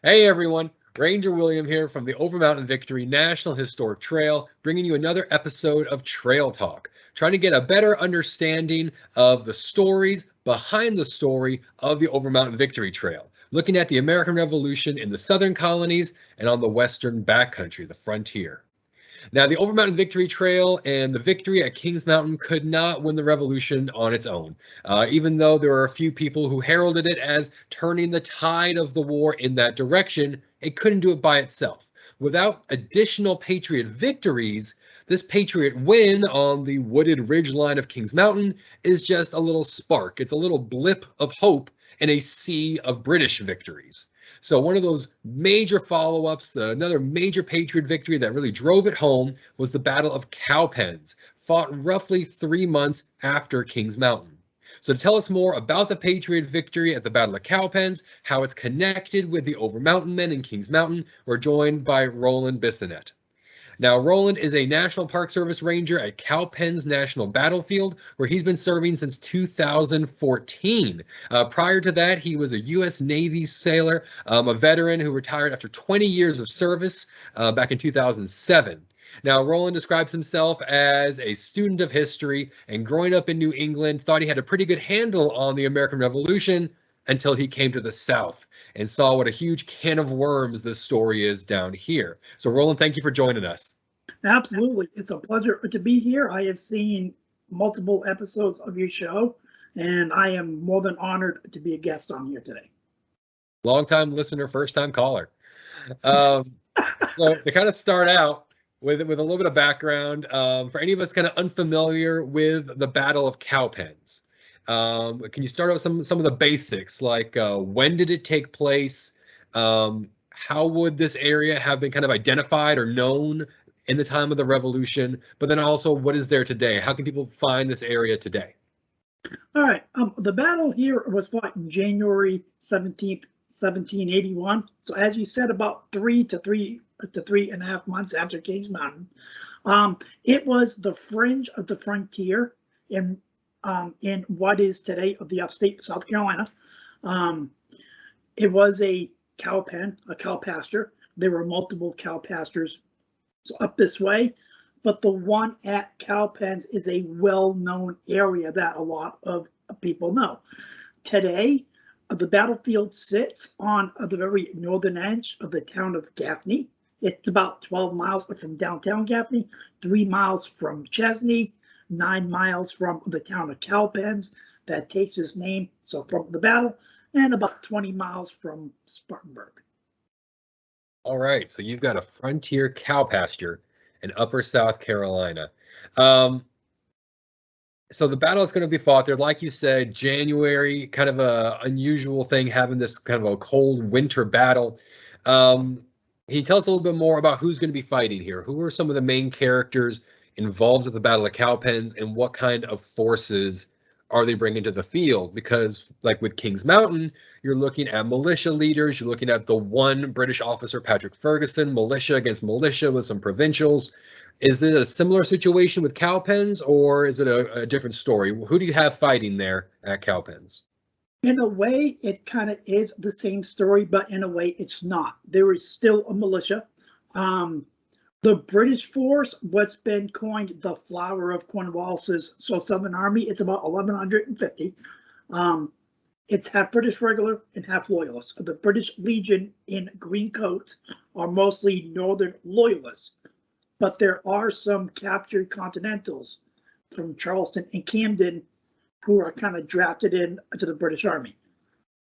Hey everyone, Ranger William here from the Overmountain Victory National Historic Trail, bringing you another episode of Trail Talk, trying to get a better understanding of the stories behind the story of the Overmountain Victory Trail, looking at the American Revolution in the southern colonies and on the western backcountry, the frontier. Now, the Overmountain Victory Trail and the victory at Kings Mountain could not win the revolution on its own, even though there are a few people who heralded it as turning the tide of the war in that direction. It couldn't do it by itself. Without additional Patriot victories, this Patriot win on the wooded ridge line of Kings Mountain is just a little spark. It's a little blip of hope in a sea of British victories. So one of those major follow-ups, another major Patriot victory that really drove it home was the Battle of Cowpens, fought roughly 3 months after Kings Mountain. So to tell us more about the Patriot victory at the Battle of Cowpens, how it's connected with the Overmountain Men in Kings Mountain, we're joined by Roland Bissonnette. Now, Roland is a National Park Service Ranger at Cowpens National Battlefield, where he's been serving since 2014. Prior to that, he was a U.S. Navy sailor, a veteran who retired after 20 years of service back in 2007. Now, Roland describes himself as a student of history, and growing up in New England, thought he had a pretty good handle on the American Revolution until he came to the South and saw what a huge can of worms this story is down here. So Roland, thank you for joining us. Absolutely. It's a pleasure to be here. I have seen multiple episodes of your show, and I am more than honored to be a guest on here today. Long-time listener, first-time caller. So to kind of start out with a little bit of background, for any of us kind of unfamiliar with the Battle of Cowpens, can you start out with some of the basics, like when did it take place? How would this area have been kind of identified or known in the time of the Revolution? But then also, what is there today? How can people find this area today? All right. The battle here was fought in January 17th, 1781. So as you said, about 3 to 3.5 months after Kings Mountain. It was the fringe of the frontier in what is today of the upstate South Carolina. It was a cow pen, a cow pasture. There were multiple cow pastures up this way, but the one at Cowpens is a well-known area that a lot of people know. Today, the battlefield sits on the very northern edge of the town of Gaffney. It's about 12 miles from downtown Gaffney, 3 miles from Chesney, 9 miles from the town of Cowpens that takes its name, so from the battle, and about 20 miles from Spartanburg. All right, so you've got a frontier cow pasture in upper South Carolina. So the battle is going to be fought there, like you said, January, kind of a unusual thing, having this kind of a cold winter battle. Can you tell us a little bit more about who's going to be fighting here? Who are some of the main characters involved with the Battle of Cowpens, and what kind of forces are they bringing to the field? Because like with Kings Mountain, you're looking at militia leaders, you're looking at the one British officer, Patrick Ferguson, militia against militia with some provincials. Is it a similar situation with Cowpens, or is it a different story? Who do you have fighting there at Cowpens? In a way, it kind of is the same story, but in a way, it's not. There is still a militia. The British force, what's been coined the flower of Cornwallis's Southern Army, it's about 1,150. It's half British regular and half loyalists. The British Legion in green coats are mostly Northern loyalists, but there are some captured Continentals from Charleston and Camden who are kind of drafted in to the British Army.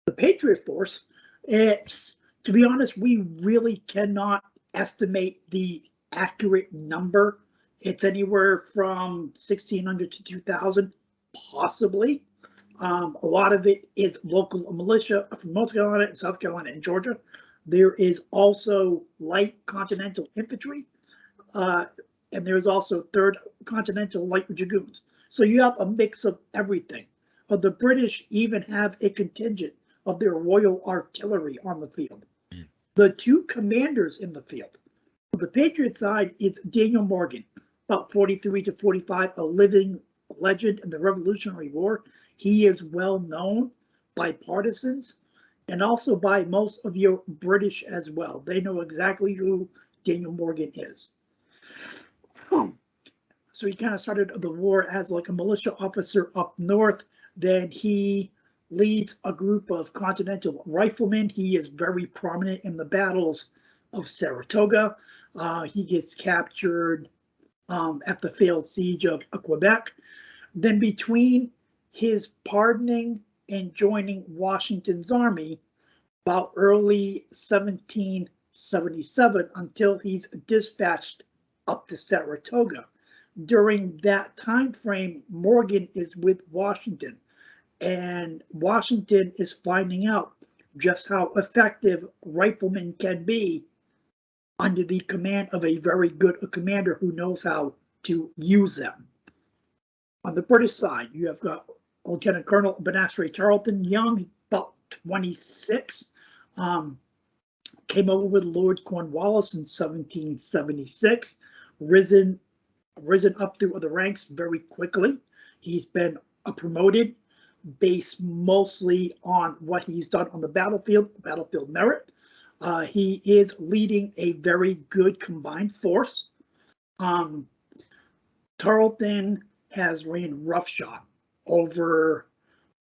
The Patriot Force, to be honest, we really cannot estimate the accurate number. It's anywhere from 1,600 to 2,000, possibly. A lot of it is local militia from North Carolina and South Carolina and Georgia. There is also light Continental infantry, and there's also 3rd Continental Light Dragoons. So you have a mix of everything. The British even have a contingent of their Royal Artillery on the field. The 2 commanders in the field, the Patriot side is Daniel Morgan, about 43 to 45, a living legend in the Revolutionary War. He is well known by partisans and also by most of your British as well. They know exactly who Daniel Morgan is. So he kind of started the war as like a militia officer up north. Then he leads a group of Continental riflemen. He is very prominent in the battles of Saratoga. He gets captured at the failed siege of Quebec. Then between his pardoning and joining Washington's army about early 1777 until he's dispatched up to Saratoga. During that time frame, Morgan is with Washington, and Washington is finding out just how effective riflemen can be under the command of a very good commander who knows how to use them. On the British side, you have got Lieutenant Colonel Benastre Tarleton, young, about 26, came over with Lord Cornwallis in 1776, risen up through the ranks very quickly. He's been promoted based mostly on what he's done on the battlefield merit. He is leading a very good combined force. Tarleton has ran roughshod over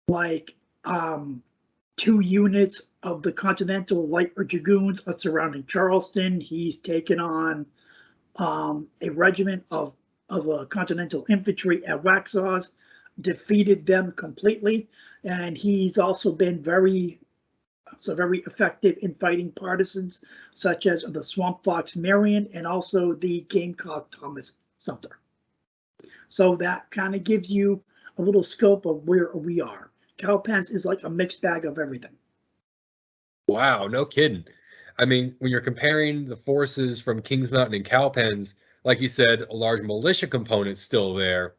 like 2 units of the Continental Light Dragoons surrounding Charleston. He's taken on a regiment of Continental Infantry at Waxhaws, defeated them completely, and he's also been very effective in fighting partisans such as the Swamp Fox Marion and also the Gamecock Thomas Sumter. So that kind of gives you a little scope of where we are. Cowpens is like a mixed bag of everything. Wow, no kidding. I mean, when you're comparing the forces from Kings Mountain and Cowpens, like you said, a large militia component still there,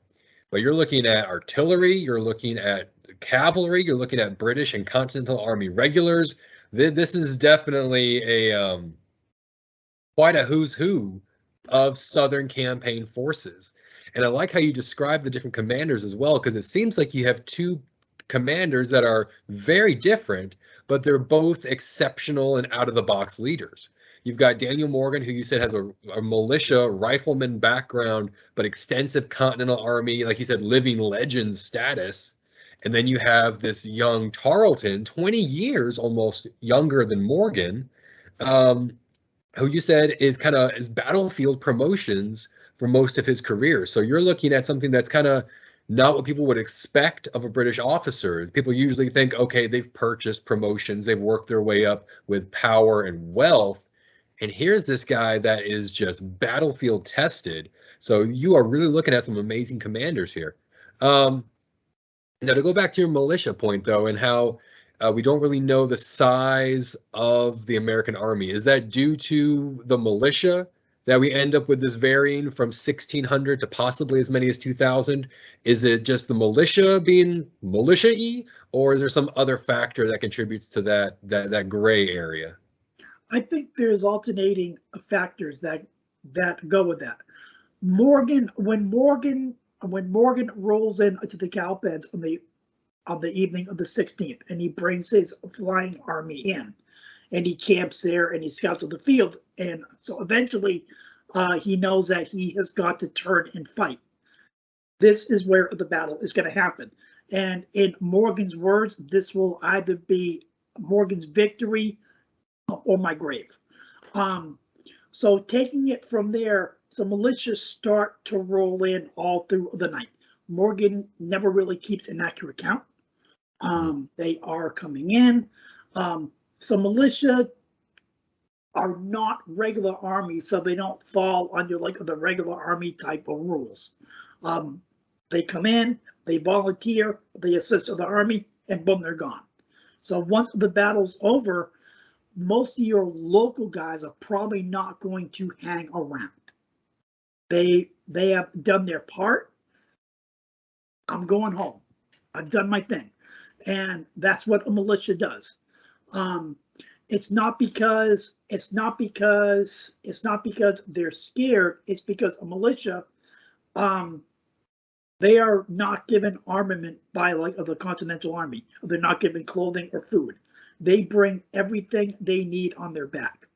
but you're looking at artillery, you're looking at cavalry, you're looking at British and Continental Army regulars. This is definitely a quite a who's who of Southern campaign forces. And I like how you describe the different commanders as well, because it seems like you have 2 commanders that are very different, but they're both exceptional and out-of-the-box leaders. You've got Daniel Morgan, who you said has a militia rifleman background, but extensive Continental Army, like you said, living legend status. And then you have this young Tarleton, 20 years almost younger than Morgan, who you said is kind of is battlefield promotions for most of his career. So you're looking at something that's kind of not what people would expect of a British officer. People usually think, okay, they've purchased promotions, they've worked their way up with power and wealth. And here's this guy that is just battlefield tested. So you are really looking at some amazing commanders here. Now, to go back to your militia point, though, and how we don't really know the size of the American army. Is that due to the militia that we end up with this varying from 1,600 to possibly as many as 2,000? Is it just the militia being militia-y, or is there some other factor that contributes to that gray area? I think there's alternating factors that go with that. When Morgan rolls into the Cowpens on the evening of the 16th, and he brings his flying army in, and he camps there and he scouts of the field, and so eventually he knows that he has got to turn and fight. This is where the battle is going to happen, and in Morgan's words, this will either be Morgan's victory or my grave. So taking it from there, some militias start to roll in all through the night. Morgan never really keeps an accurate count. They are coming in. So militia are not regular army, so they don't fall under like the regular army type of rules. They come in, they volunteer, they assist the army, and boom, they're gone. So once the battle's over, most of your local guys are probably not going to hang around. They have done their part. I'm going home. I've done my thing. And that's what a militia does. It's not because they're scared. It's because a militia, they are not given armament by like the Continental Army. They're not given clothing or food. They bring everything they need on their back.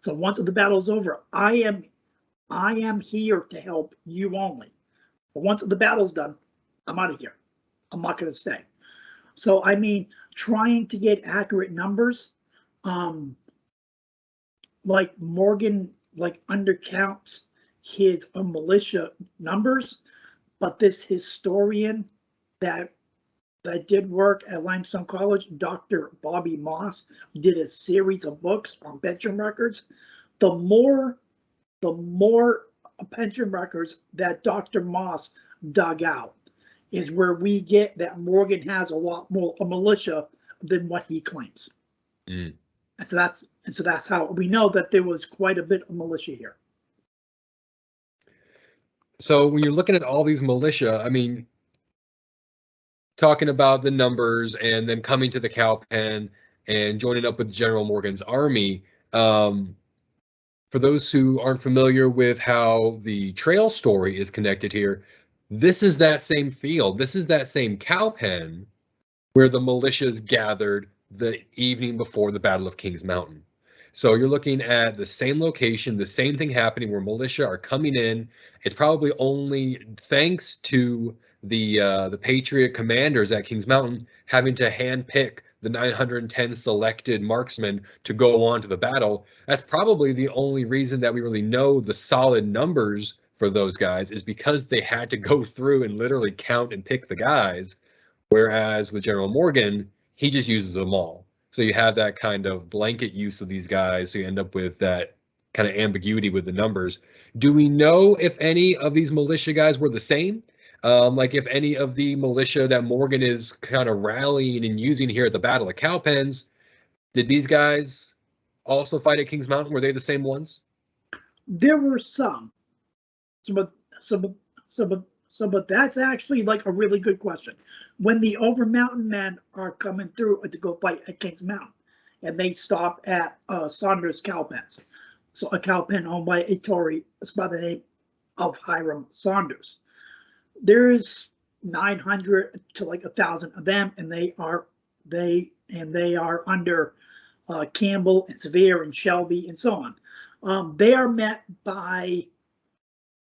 So once the battle's over, I am here to help you only. But once the battle's done, I'm out of here. I'm not going to stay. So I mean, trying to get accurate numbers, like Morgan, like undercounts his militia numbers, but this historian that did work at Limestone College, Dr. Bobby Moss, did a series of books on pension records. The more pension records that Dr. Moss dug out is where we get that Morgan has a lot more a militia than what he claims. And so that's how we know that there was quite a bit of militia here. So when you're looking at all these militia, I mean, talking about the numbers and then coming to the Cowpen and joining up with General Morgan's army, for those who aren't familiar with how the trail story is connected here, this is that same field. This is that same Cowpen where the militias gathered the evening before the Battle of Kings Mountain. So you're looking at the same location, the same thing happening where militia are coming in. It's probably only thanks to the Patriot commanders at Kings Mountain having to handpick the 910 selected marksmen to go on to the battle. That's probably the only reason that we really know the solid numbers for those guys, is because they had to go through and literally count and pick the guys. Whereas with General Morgan, he just uses them all. So you have that kind of blanket use of these guys. So you end up with that kind of ambiguity with the numbers. Do we know if any of these militia guys were the same? Like if any of the militia that Morgan is kind of rallying and using here at the Battle of Cowpens, did these guys also fight at Kings Mountain? Were they the same ones? There were some. But that's actually like a really good question. When the Overmountain Men are coming through to go fight at Kings Mountain, and they stop at Saunders Cowpens, so a cowpen owned by a Tory by the name of Hiram Saunders. There is 900 to like 1,000 of them, and they are under Campbell and Sevier and Shelby and so on. They are met by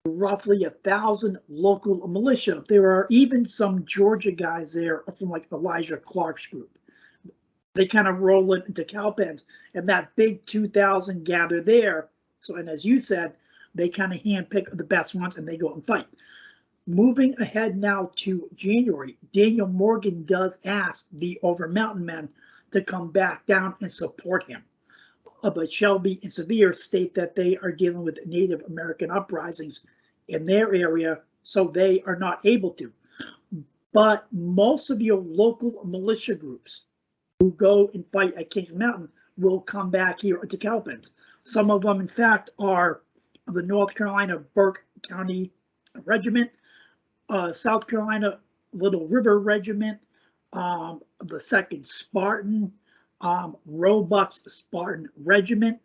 roughly 1,000 local militia. There are even some Georgia guys there from like Elijah Clark's group. They kind of roll it into Cowpens, and that big 2,000 gather there. So, and as you said, they kind of handpick the best ones and they go and fight. Moving ahead now to January, Daniel Morgan does ask the Overmountain Men to come back down and support him. But Shelby and Sevier state that they are dealing with Native American uprisings in their area, so they are not able to. But most of your local militia groups who go and fight at Kings Mountain will come back here to Cowpens. Some of them, in fact, are the North Carolina Burke County Regiment, South Carolina Little River Regiment, the 2nd Spartan, Roebuck's Spartan Regiment,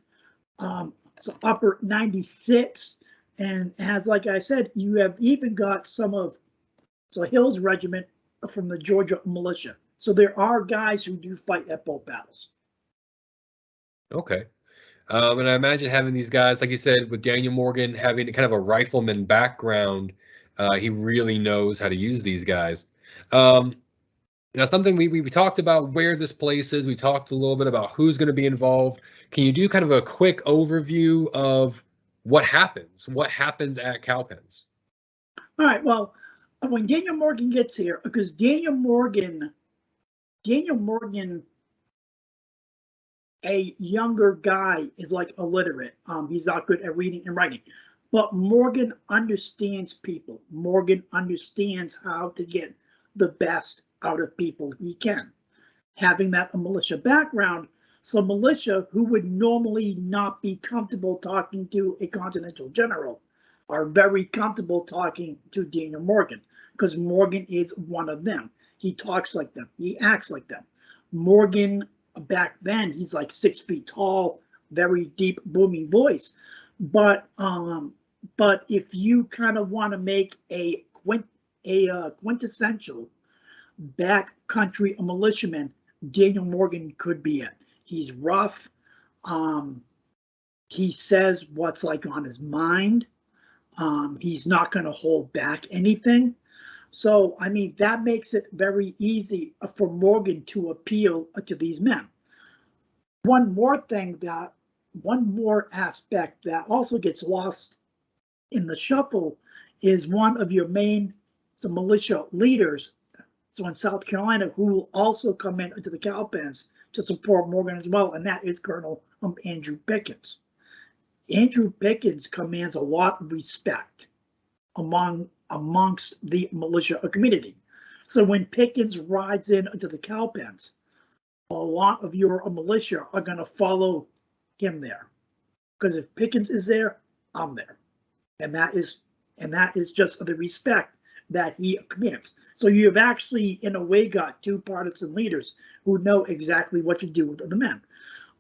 so Upper 96, and as like I said, you have even got some of Hill's Regiment from the Georgia Militia. So there are guys who do fight at both battles. Okay. And I imagine having these guys, like you said, with Daniel Morgan having kind of a rifleman background, he really knows how to use these guys. Now, something we talked about where this place is. We talked a little bit about who's going to be involved. Can you do kind of a quick overview of what happens? What happens at Cowpens? All right. Well, when Daniel Morgan gets here, because Daniel Morgan, a younger guy, is like illiterate. He's not good at reading and writing. But Morgan understands people. Morgan understands how to get the best out of people he can. Having that militia background, so militia who would normally not be comfortable talking to a continental general are very comfortable talking to Daniel Morgan, because Morgan is one of them. He talks like them. He acts like them. Morgan, back then, he's like 6 feet tall, very deep, booming voice. But if you kind of want to make a quintessential backcountry militiaman, Daniel Morgan could be it. He's rough. He says what's like on his mind. He's not going to hold back anything. So, I mean, that makes it very easy for Morgan to appeal to these men. One more aspect that also gets lost in the shuffle is one of your main militia leaders, so in South Carolina, who will also come into the Cowpens to support Morgan as well, and that is Colonel Andrew Pickens. Andrew Pickens commands a lot of respect amongst the militia community. So when Pickens rides into the Cowpens, a lot of your militia are going to follow him there, because if Pickens is there, I'm there, and that is just the respect that he commands. So you've actually, in a way, got two partisan leaders who know exactly what to do with the men.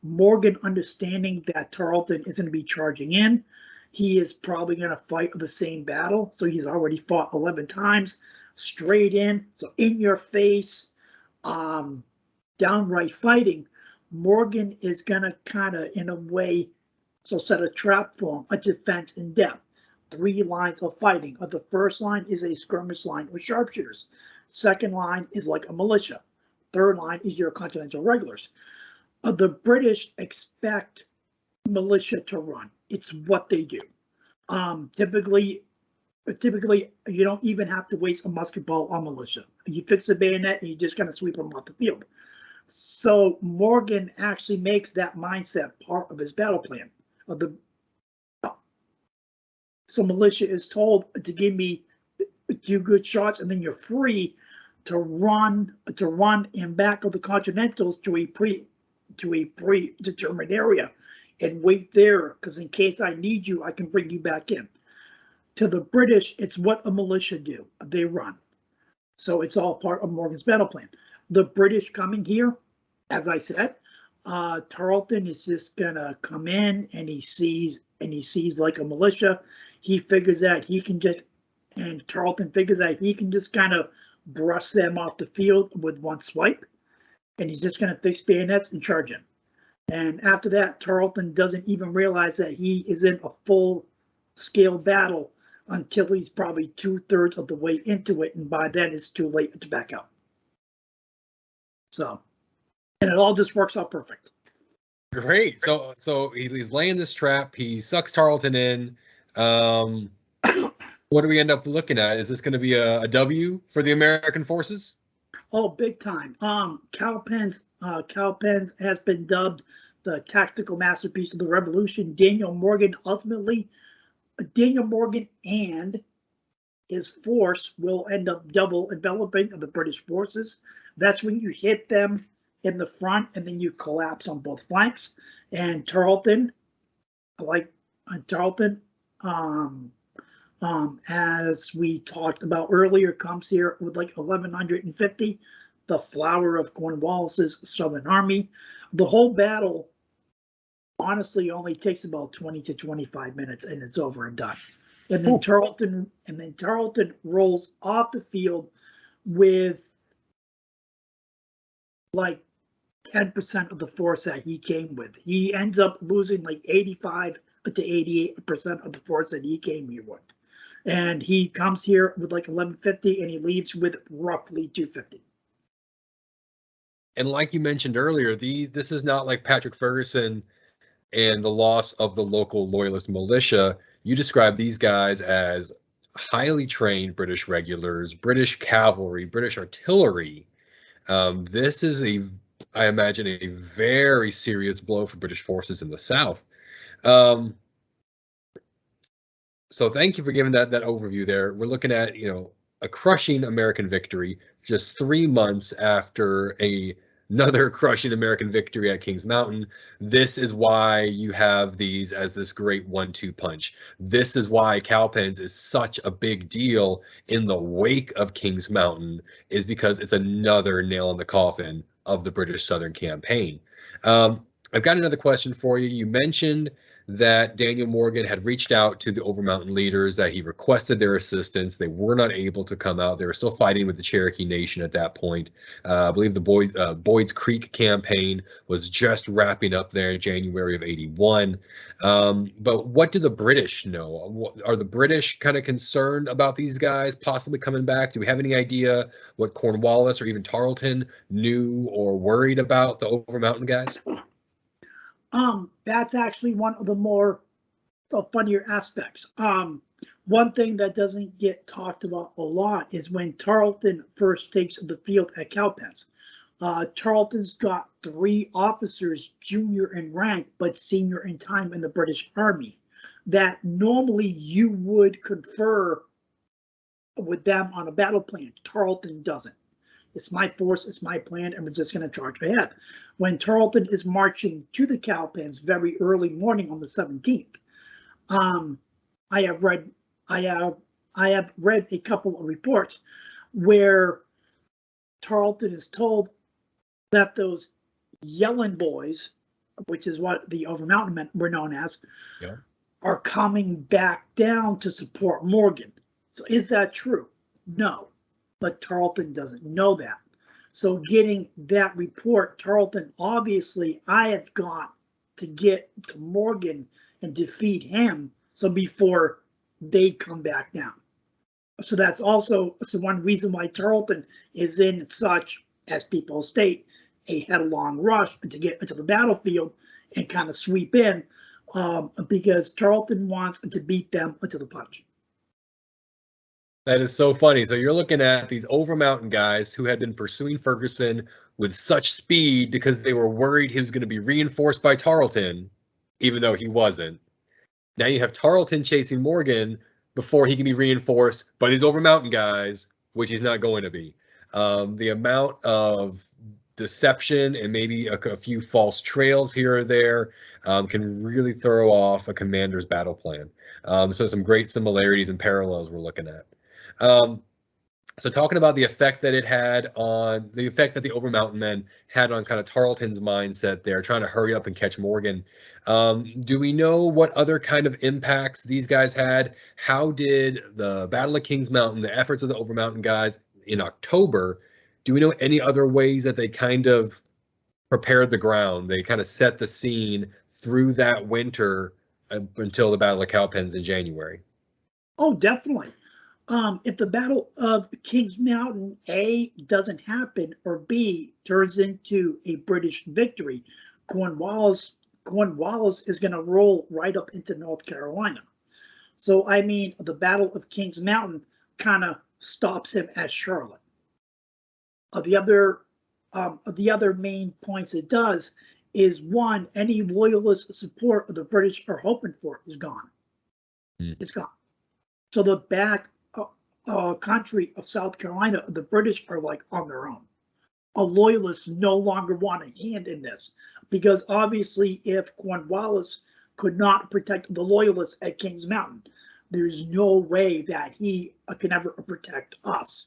Morgan, understanding that Tarleton is going to be charging in, he is probably going to fight the same battle. So he's already fought 11 times, straight in, so in your face, downright fighting. Morgan is going to kind of, in a way, so set a trap for him, a defense in depth. 3 lines of fighting. The first line is a skirmish line with sharpshooters. Second line is like a militia. Third line is your continental regulars. The British expect militia to run. It's what they do. Typically, you don't even have to waste a musket ball on militia. You fix the bayonet and you just kind of sweep them off the field. So Morgan actually makes that mindset part of his battle plan. So militia is told to give me 2 good shots, and then you're free to run in back of the Continentals to a predetermined area and wait there, because in case I need you, I can bring you back in. To the British, it's what a militia do. They run. So it's all part of Morgan's battle plan. The British coming here, as I said, Tarleton is just gonna come in and he sees like a militia. He figures that he can just, and Tarleton figures that he can just kind of brush them off the field with one swipe, and he's just going to fix bayonets and charge in. And after that, Tarleton doesn't even realize that he is in a full-scale battle until he's probably 2/3 of the way into it, and by then it's too late to back out. So, and it all just works out perfect. Great. So he's laying this trap. He sucks Tarleton in. What do we end up looking at? Is this going to be a W for the American forces? Oh, big time. Cowpens has been dubbed the tactical masterpiece of the Revolution. Daniel Morgan and his force will end up double enveloping of the British forces. That's when you hit them in the front and then you collapse on both flanks. And Tarleton, as we talked about earlier, comes here with like 1,150, the flower of Cornwallis's Southern Army. The whole battle honestly only takes about 20 to 25 minutes and it's over and done. And then Tarleton rolls off the field with like 10% of the force that he came with. He ends up losing like 85 to 88% of the force that he came here with. And he comes here with like 1,150 and he leaves with roughly 250. And like you mentioned earlier, this is not like Patrick Ferguson and the loss of the local loyalist militia. You describe these guys as highly trained British regulars, British cavalry, British artillery. This is I imagine, a very serious blow for British forces in the South. So thank you for giving that overview there. We're looking at, a crushing American victory just 3 months after another crushing American victory at Kings Mountain. This is why you have these as this great 1-2 punch. This is why Cowpens is such a big deal in the wake of Kings Mountain, is because it's another nail in the coffin of the British Southern campaign. I've got another question for you. You mentioned that Daniel Morgan had reached out to the Overmountain leaders, that he requested their assistance. They were not able to come out. They were still fighting with the Cherokee Nation at that point. I believe the Boyd's Creek campaign was just wrapping up there in January of '81. But what do the British know? Are the British kind of concerned about these guys possibly coming back? Do we have any idea what Cornwallis or even Tarleton knew or worried about the Overmountain guys? That's actually one of the more funnier aspects. One thing that doesn't get talked about a lot is when Tarleton first takes the field at Cowpens. Tarleton's got 3 officers, junior in rank, but senior in time in the British Army, that normally you would confer with them on a battle plan. Tarleton doesn't. It's my force, it's my plan, and we're just going to charge ahead. When Tarleton is marching to the Cowpens very early morning on the 17th, I have read a couple of reports where Tarleton is told that those Yellen boys, which is what the Overmountain Men were known as, yeah, are coming back down to support Morgan. So is that true? No. But Tarleton doesn't know that. So getting that report, Tarleton, obviously, I have got to get to Morgan and defeat him, so before they come back down. So that's also one reason why Tarleton is in such, as people state, a headlong rush to get into the battlefield and kind of sweep in, because Tarleton wants to beat them to the punch. That is so funny. So you're looking at these Overmountain guys who had been pursuing Ferguson with such speed because they were worried he was going to be reinforced by Tarleton, even though he wasn't. Now you have Tarleton chasing Morgan before he can be reinforced by these Overmountain guys, which he's not going to be. The amount of deception and maybe a few false trails here or there can really throw off a commander's battle plan. So some great similarities and parallels we're looking at. So talking about the effect that the Overmountain Men had on kind of Tarleton's mindset there, trying to hurry up and catch Morgan. Do we know what other kind of impacts these guys had? How did the Battle of Kings Mountain, the efforts of the Overmountain guys in October, do we know any other ways that they kind of prepared the ground? They kind of set the scene through that winter until the Battle of Cowpens in January. Oh, definitely. If the Battle of Kings Mountain, A, doesn't happen, or B, turns into a British victory, Cornwallis is going to roll right up into North Carolina. So, I mean, the Battle of Kings Mountain kind of stops him at Charlotte. The other main points it does is, one, any loyalist support of the British are hoping for is gone. It's gone. So the back country of South Carolina, the British are like on their own. A loyalist no longer want a hand in this, because obviously if Cornwallis could not protect the loyalists at Kings Mountain, there's no way that he can ever protect us.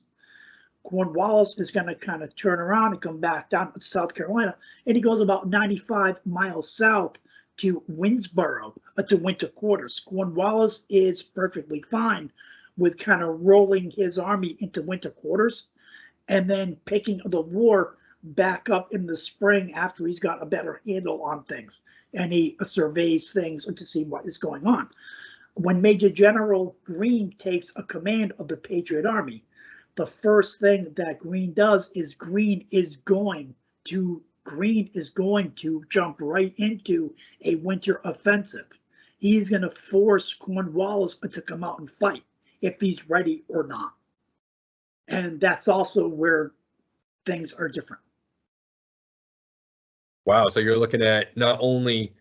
Cornwallis is going to kind of turn around and come back down to South Carolina, and he goes about 95 miles south to Winnsboro, to winter quarters. Cornwallis is perfectly fine with kind of rolling his army into winter quarters and then picking the war back up in the spring after he's got a better handle on things and he surveys things to see what is going on. When Major General Greene takes a command of the Patriot Army, the first thing that Greene does is Greene is going to jump right into a winter offensive. He's going to force Cornwallis to come out and fight if he's ready or not. And that's also where things are different. Wow, so you're looking at not only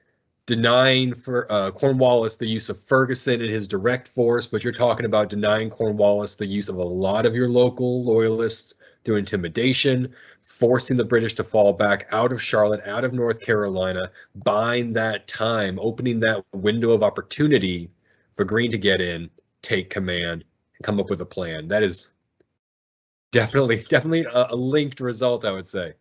denying for Cornwallis the use of Ferguson and his direct force, but you're talking about denying Cornwallis the use of a lot of your local loyalists through intimidation, forcing the British to fall back out of Charlotte, out of North Carolina, buying that time, opening that window of opportunity for Greene to get in, take command, and come up with a plan. That is definitely a linked result, I would say.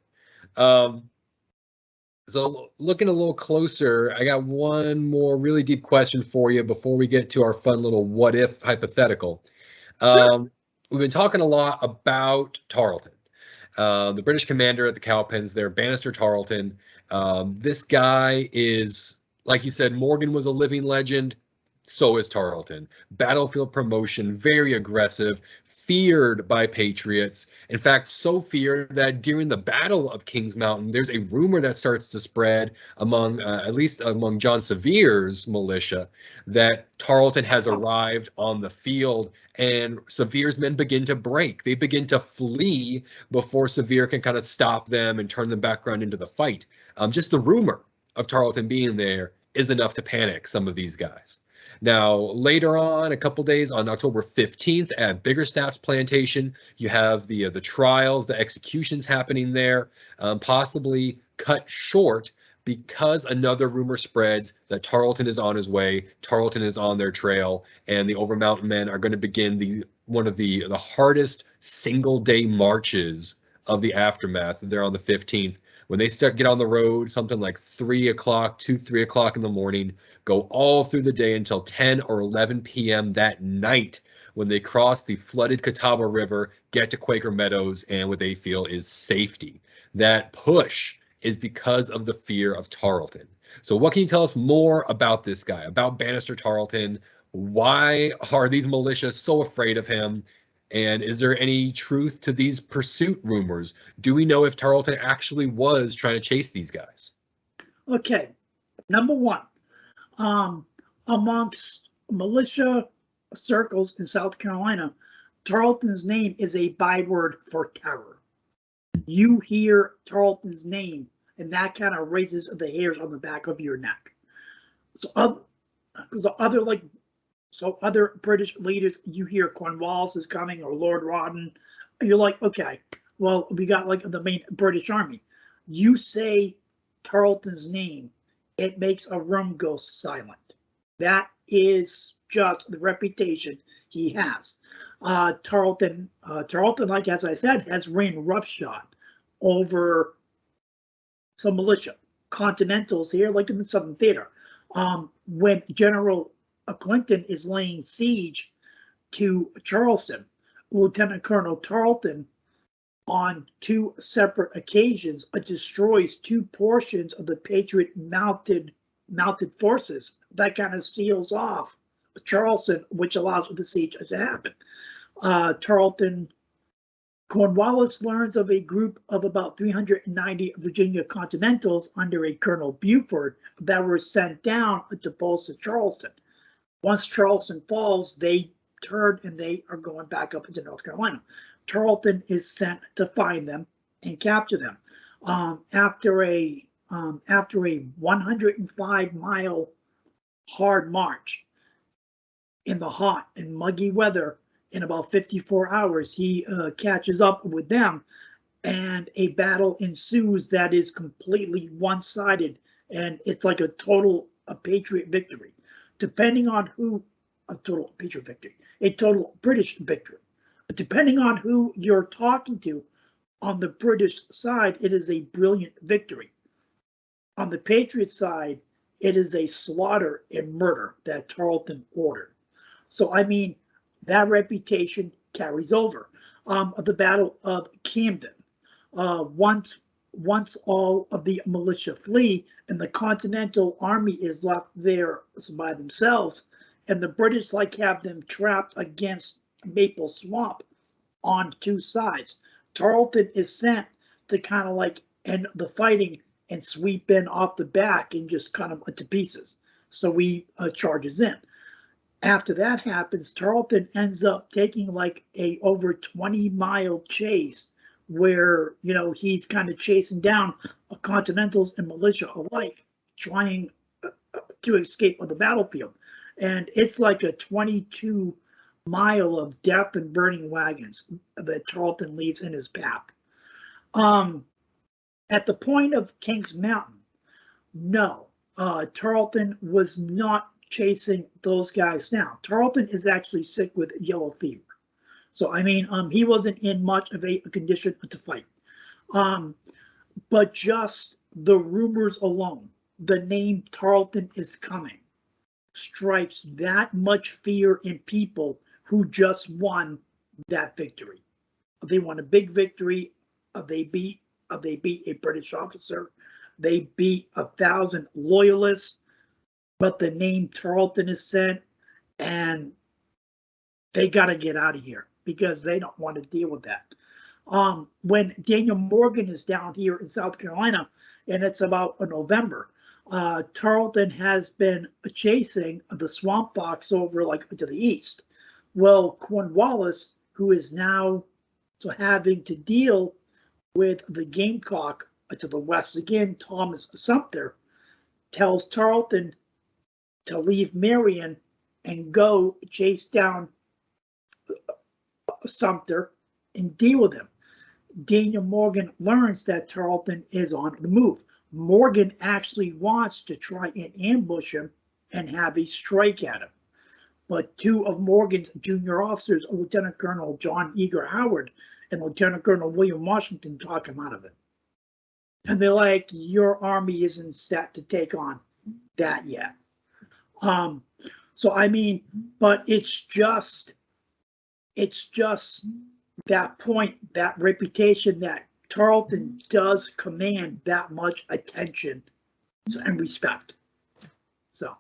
So looking a little closer, I got one more really deep question for you before we get to our fun little what if hypothetical. Sure. We've been talking a lot about Tarleton, the British commander at the Cowpens there, Bannister Tarleton. This guy is, like you said, Morgan was a living legend. So is Tarleton. Battlefield promotion, very aggressive, feared by patriots. In fact, so feared that during the Battle of Kings Mountain, there's a rumor that starts to spread among, at least among John Severe's militia, that Tarleton has arrived on the field, and Severe's men begin to break. They begin to flee before Severe can kind of stop them and turn them back around into the fight. Just the rumor of Tarleton being there is enough to panic some of these guys. Now, later on, a couple days on October 15th at Biggerstaff's plantation, you have the trials, the executions happening there, possibly cut short because another rumor spreads that Tarleton is on his way, Tarleton is on their trail, and the Overmountain Men are going to begin one of the hardest single-day marches of the aftermath. They're on the 15th. When they get on the road, something like 3 o'clock, 2, 3 o'clock in the morning, go all through the day until 10 or 11 p.m. that night when they cross the flooded Catawba River, get to Quaker Meadows, and what they feel is safety. That push is because of the fear of Tarleton. So what can you tell us more about this guy, about Bannister Tarleton? Why are these militias so afraid of him? And is there any truth to these pursuit rumors? Do we know if Tarleton actually was trying to chase these guys? Okay, number one, amongst militia circles in South Carolina, Tarleton's name is a byword for terror. You hear Tarleton's name, and that kind of raises the hairs on the back of your neck. So other British leaders, you hear Cornwallis is coming or Lord Rawdon, you're like, okay, well, we got like the main British Army. You say Tarleton's name, it makes a room go silent. That is just the reputation he has. Tarleton, like as I said, has ran roughshod over some militia, Continentals here, like in the Southern Theater. When General Clinton is laying siege to Charleston, Lieutenant Colonel Tarleton, on 2 separate occasions, destroys 2 portions of the Patriot mounted forces. That kind of seals off Charleston, which allows the siege to happen. Cornwallis learns of a group of about 390 Virginia Continentals under a Colonel Buford that were sent down to bolster Charleston. Once Charleston falls, they turn and they are going back up into North Carolina. Tarleton is sent to find them and capture them. After a 105-mile hard march in the hot and muggy weather, in about 54 hours, he catches up with them, and a battle ensues that is completely one-sided, and it's like a total Patriot victory. Depending on who, a total British victory. Depending on who you're talking to, on the British side, it is a brilliant victory. On the Patriot side, it is a slaughter and murder that Tarleton ordered. So, I mean, that reputation carries over. The Battle of Camden. Once all of the militia flee and the Continental Army is left there by themselves, and the British have them trapped against Maple Swamp on 2 sides. Tarleton is sent to kind of end the fighting and sweep in off the back and just cut them to pieces. So he charges in. After that happens, Tarleton ends up taking a over 20-mile chase where, he's kind of chasing down Continentals and militia alike, trying to escape on the battlefield. And it's like a 22-mile of death and burning wagons that Tarleton leaves in his path. At the point of Kings Mountain, no, Tarleton was not chasing those guys down. Tarleton is actually sick with yellow fever. So, I mean, he wasn't in much of a condition to fight. But just the rumors alone, the name Tarleton is coming, strikes that much fear in people who just won that victory. They won a big victory. They beat a British officer. They beat 1,000 loyalists. But the name Tarleton is said, and they got to get out of here because they don't want to deal with that. When Daniel Morgan is down here in South Carolina, and it's about November, Tarleton has been chasing the swamp fox over like to the east. Well, Cornwallis, who is now having to deal with the gamecock to the west again, Thomas Sumter, tells Tarleton to leave Marion and go chase down Sumter and deal with him. Daniel Morgan learns that Tarleton is on the move. Morgan actually wants to try and ambush him and have a strike at him. But two of Morgan's junior officers, Lieutenant Colonel John Eager Howard and Lieutenant Colonel William Washington, talk him out of it. And they're like, your army isn't set to take on that yet. So I mean, but it's just that point, that reputation that Tarleton does command that much attention and respect. So,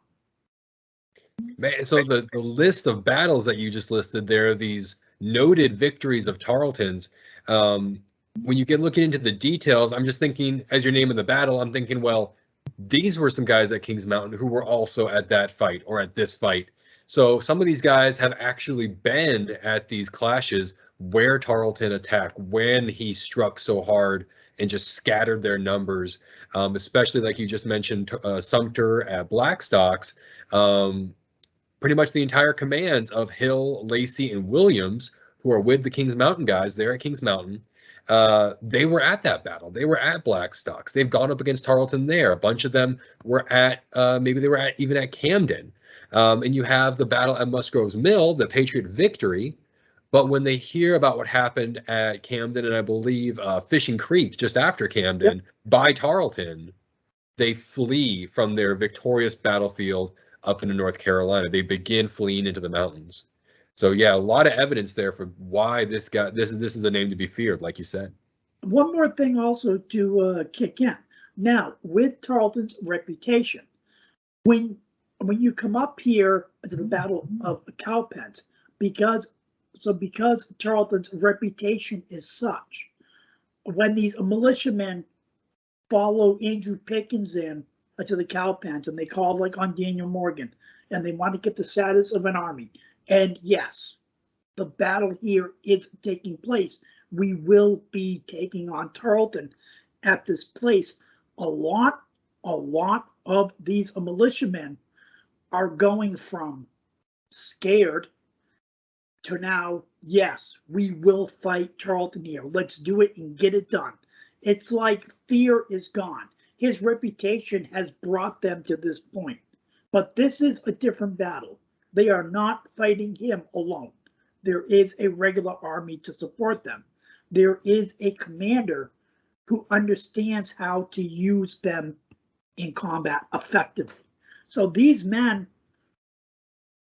man, so the list of battles that you just listed there, these noted victories of Tarleton's, when you get looking into the details, I'm just thinking, as you're naming the battle, I'm thinking, well, these were some guys at Kings Mountain who were also at that fight or at this fight. So some of these guys have actually been at these clashes where Tarleton attacked, when he struck so hard and just scattered their numbers, especially like you just mentioned, Sumter at Blackstocks. Pretty much the entire commands of Hill, Lacey, and Williams, who are with the Kings Mountain guys there at Kings Mountain, they were at that battle. They were at Blackstocks. They've gone up against Tarleton there. A bunch of them were at, maybe they were even at Camden. And you have the battle at Musgrove's Mill, the Patriot victory. But when they hear about what happened at Camden, and I believe Fishing Creek just after Camden, yep, by Tarleton, they flee from their victorious battlefield up into North Carolina. They begin fleeing into the mountains. So yeah, a lot of evidence there for why this is a name to be feared, like you said. One more thing also to kick in. Now, with Tarleton's reputation, when you come up here to the Battle of Cowpens, because Tarleton's reputation is such, when these militiamen follow Andrew Pickens in to the Cowpens and they call like on Daniel Morgan and they want to get the status of an army, and yes, the battle here is taking place. We will be taking on Tarleton at this place. A lot of these militiamen are going from scared to now, yes, we will fight Tarleton here. Let's do it and get it done. It's like fear is gone. His reputation has brought them to this point. But this is a different battle. They are not fighting him alone. There is a regular army to support them. There is a commander who understands how to use them in combat effectively. So these men,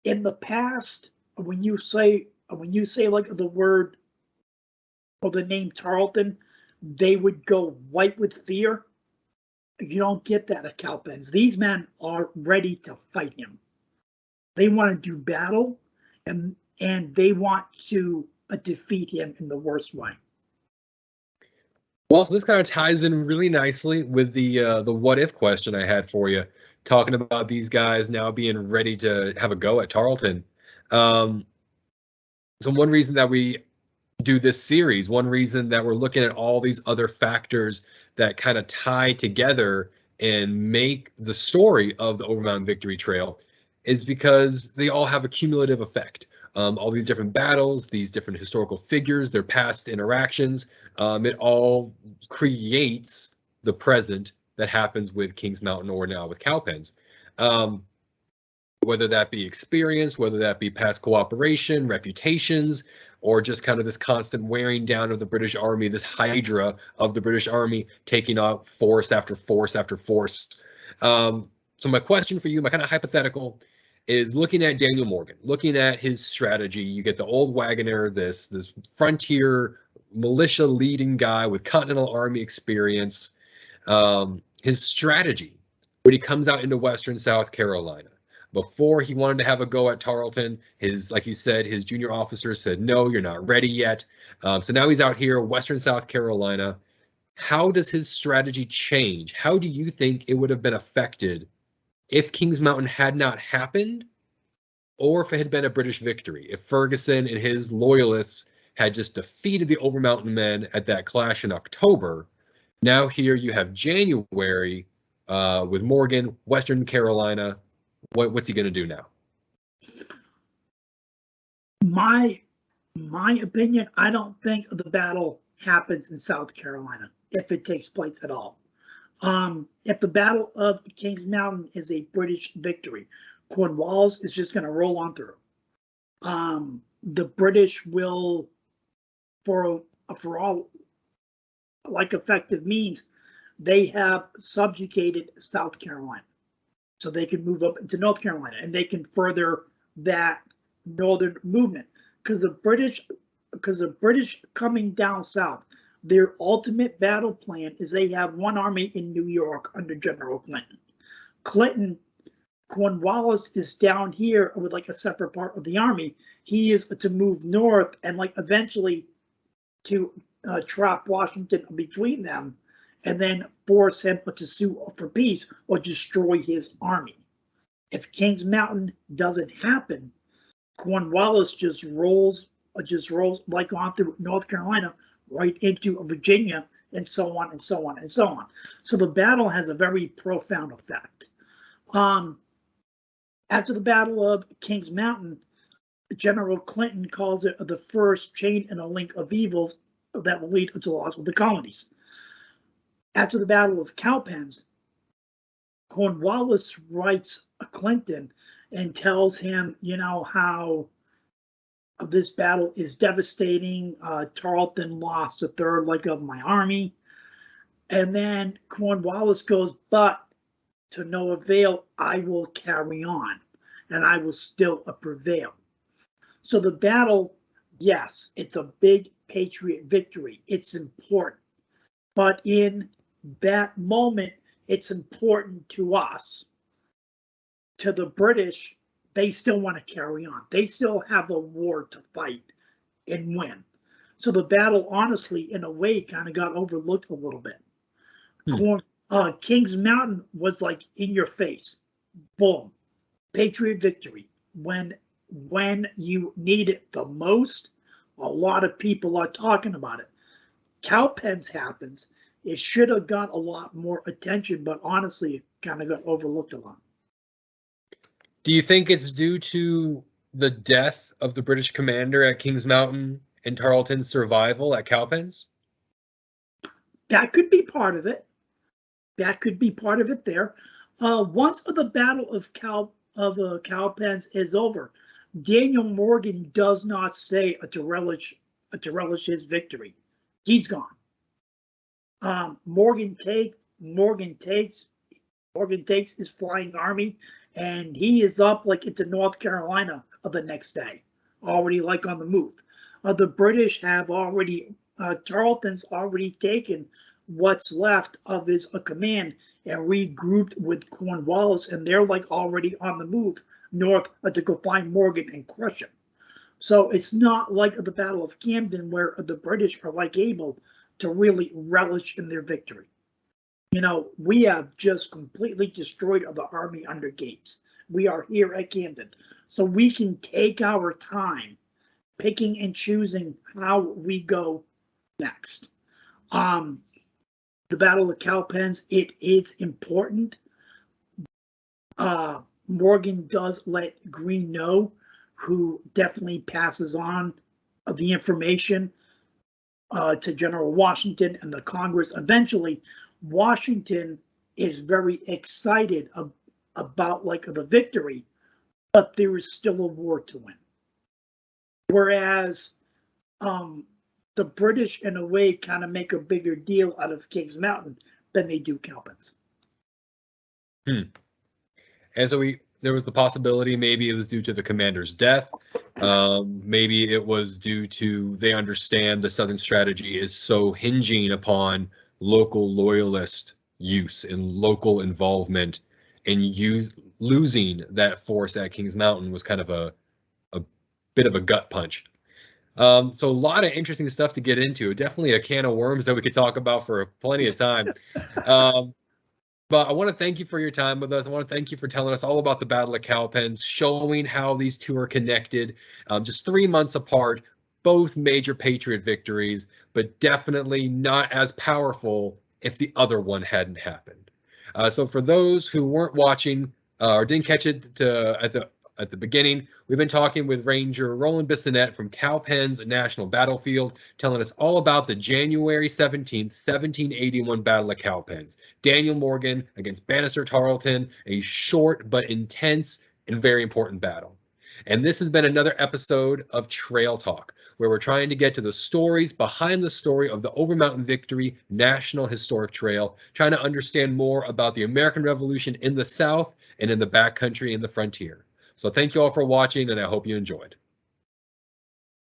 in the past, when you say like the word or the name Tarleton, they would go white with fear. You don't get that at Cowpens. These men are ready to fight him. They want to do battle, and they want to defeat him in the worst way. Well, so this kind of ties in really nicely with the what if question I had for you, talking about these guys now being ready to have a go at Tarleton. So one reason that we do this series, one reason that we're looking at all these other factors that kind of tie together and make the story of the Overmountain Victory Trail is because they all have a cumulative effect. All these different battles, these different historical figures, their past interactions, it all creates the present that happens with Kings Mountain or now with Cowpens. Whether that be experience, whether that be past cooperation, reputations, or just kind of this constant wearing down of the British Army, this hydra of the British Army taking out force after force after force. So my question for you, my kind of hypothetical, is looking at Daniel Morgan, looking at his strategy. You get the old Wagoner, this frontier militia leading guy with Continental Army experience. His strategy when he comes out into Western South Carolina. Before he wanted to have a go at Tarleton, like you said, his junior officer said, no, you're not ready yet. So now he's out here, Western South Carolina. How does his strategy change? How do you think it would have been affected if Kings Mountain had not happened, or if it had been a British victory? If Ferguson and his loyalists had just defeated the Overmountain Men at that clash in October, now here you have January with Morgan, Western Carolina. What's he going to do now? My opinion, I don't think the battle happens in South Carolina, if it takes place at all. If the Battle of Kings Mountain is a British victory, Cornwallis is just going to roll on through. The British will, for all like effective means, they have subjugated South Carolina, so they can move up into North Carolina and they can further that northern movement. Because the British coming down south, their ultimate battle plan is they have one army in New York under General Clinton. Cornwallis is down here with like a separate part of the army. He is to move north and like eventually to trap Washington between them and then force him to sue for peace or destroy his army. If Kings Mountain doesn't happen, Cornwallis just rolls like on through North Carolina right into Virginia and so on and so on and so on. So the battle has a very profound effect. After the Battle of Kings Mountain, General Clinton calls it the first chain in a link of evils that will lead to the loss of the colonies. After the Battle of Cowpens, Cornwallis writes Clinton and tells him, how this battle is devastating. Tarleton lost a third leg of my army. And then Cornwallis goes, but to no avail, I will carry on and I will still prevail. So the battle, yes, it's a big Patriot victory. It's important. But in that moment, it's important to us. To the British, they still want to carry on. They still have a war to fight and win. So the battle, honestly, in a way, kind of got overlooked a little bit. Kings Mountain was like in your face. Boom. Patriot victory. When you need it the most, a lot of people are talking about it. Cowpens happens. It should have got a lot more attention, but honestly, it kind of got overlooked a lot. Do you think it's due to the death of the British commander at Kings Mountain and Tarleton's survival at Cowpens? That could be part of it. That could be part of it there. Once the Battle of Cowpens is over, Daniel Morgan does not say to relish his victory. He's gone. Morgan takes his flying army, and he is up like into North Carolina the next day, already like on the move. The British have already, Tarleton's already taken what's left of his command and regrouped with Cornwallis, and they're like already on the move north to go find Morgan and crush him. So it's not like the Battle of Camden where the British are like able to really relish in their victory. We have just completely destroyed the army under Gates. We are here at Camden. So we can take our time picking and choosing how we go next. The Battle of Cowpens, it is important. Morgan does let Greene know, who definitely passes on the information to General Washington and the Congress. Eventually, Washington is very excited about like the victory, but there is still a war to win. Whereas the British, in a way, kind of make a bigger deal out of Kings Mountain than they do Cowpens. And so there was the possibility maybe it was due to the commander's death. Maybe it was due to they understand the Southern strategy is so hinging upon local loyalist use and local involvement, and losing that force at Kings Mountain was kind of a bit of a gut punch. So a lot of interesting stuff to get into. Definitely a can of worms that we could talk about for plenty of time. But I want to thank you for your time with us. I want to thank you for telling us all about the Battle of Cowpens, showing how these two are connected, just 3 months apart, both major Patriot victories, but definitely not as powerful if the other one hadn't happened. So for those who weren't watching or didn't catch it at the beginning, we've been talking with Ranger Roland Bissonnette from Cowpens National Battlefield, telling us all about the January 17th, 1781 Battle of Cowpens. Daniel Morgan against Bannister Tarleton, a short but intense and very important battle. And this has been another episode of Trail Talk, where we're trying to get to the stories behind the story of the Overmountain Victory National Historic Trail, trying to understand more about the American Revolution in the South and in the backcountry and the frontier. So thank you all for watching, and I hope you enjoyed.